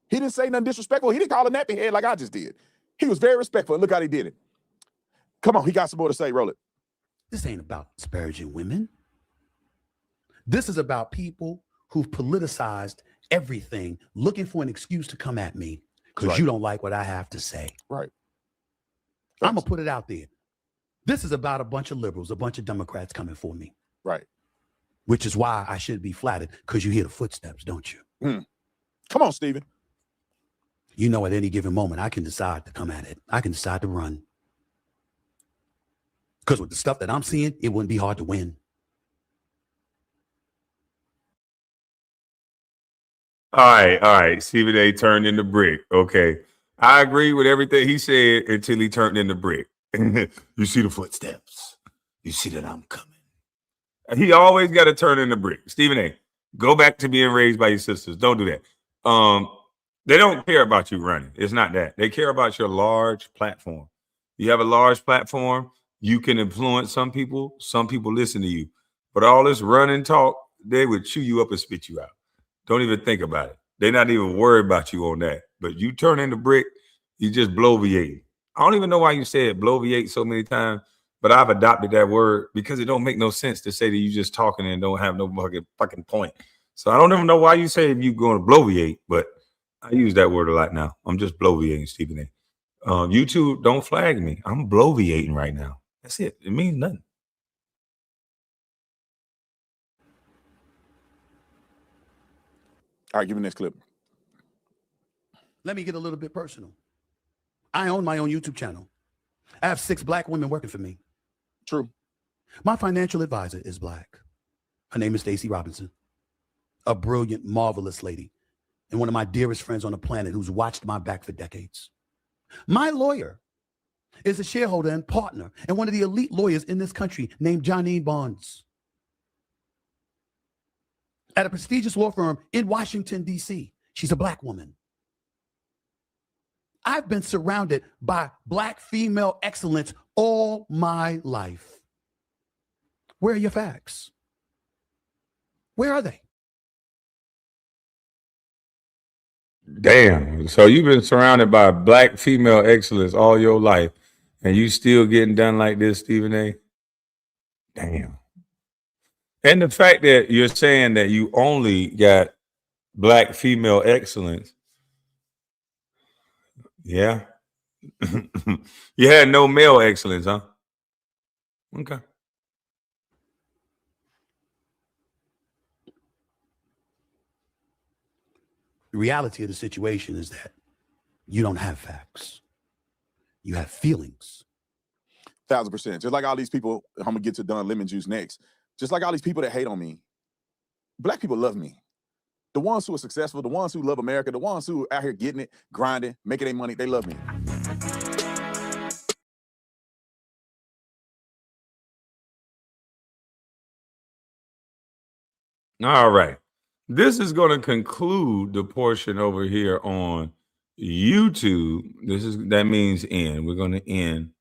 He didn't say nothing disrespectful. He didn't call her nappy head like I just did. He was very respectful. And look how he did it. Come on, he got some more to say. Roll it.
This ain't about disparaging women. This is about people who've politicized everything, looking for an excuse to come at me because you don't like what I have to say.
Right.
I'm going to put it out there. This is about a bunch of liberals, a bunch of Democrats coming for me.
Right.
Which is why I should be flattered, because you hear the footsteps, don't you?
Come on, Stephen.
You know, at any given moment, I can decide to come at it. I can decide to run. Because with the stuff that I'm seeing, it wouldn't be hard to win.
All right. Stephen A. turned into brick. Okay. I agree with everything he said until he turned into brick. You see the footsteps. You see that I'm coming. He always got to turn in the brick. Stephen A., go back to being raised by your sisters. Don't do that. They don't care about you running. It's not that. They care about your large platform. You have a large platform, you can influence some people. Some people listen to you. But all this run and talk, they would chew you up and spit you out. Don't even think about it. They're not even worried about you on that. But you turn in the brick, you just bloviate. I don't even know why you said bloviate so many times, but I've adopted that word because it don't make no sense to say that you just talking and don't have no fucking point. So I don't even know why you say if you're going to bloviate, but I use that word a lot now. I'm just bloviating, Stephen A. YouTube, don't flag me. I'm bloviating right now. That's it. It means nothing.
All right, give me the next clip.
Let me get a little bit personal. I own my own YouTube channel. I have 6 black women working for me.
True.
My financial advisor is black. Her name is Stacey Robinson, a brilliant, marvelous lady, and one of my dearest friends on the planet who's watched my back for decades. My lawyer is a shareholder and partner and one of the elite lawyers in this country named Johnine Barnes at a prestigious law firm in Washington, D.C. She's a black woman. I've been surrounded by black female excellence all my life. Where are your facts? Where are they?
Damn. So you've been surrounded by black female excellence all your life, and you still getting done like this, Stephen A. Damn. And the fact that you're saying that you only got black female excellence. Yeah. You had no male excellence, huh? Okay.
The reality of the situation is that you don't have facts. You have feelings.
1,000%. Just like all these people, I'm gonna get to Don Lemon Juice next. Just like all these people that hate on me, black people love me. The ones who are successful, the ones who love America, the ones who are out here getting it, grinding, making their money, they love me.
All right. This is going to conclude the portion over here on YouTube. That means end. We're going to end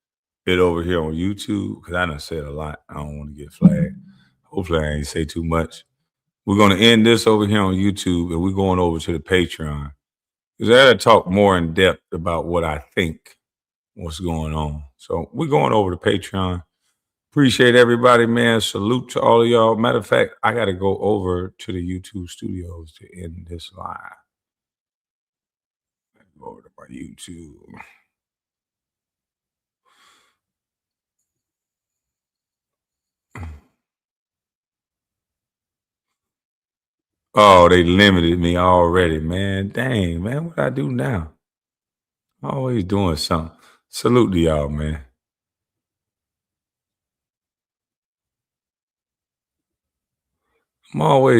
it over here on YouTube because I done said a lot. I don't want to get flagged. Hopefully I ain't say too much. We're going to end this over here on YouTube and we're going over to the Patreon because I got to talk more in depth about what I think what's going on. So we're going over to Patreon. Appreciate everybody, man. Salute to all of y'all. Matter of fact, I got to go over to the YouTube studios to end this live. Go over to my YouTube. Oh, they limited me already, man. Dang, man. What I do now? Always doing something. Salute to y'all, man. I'm always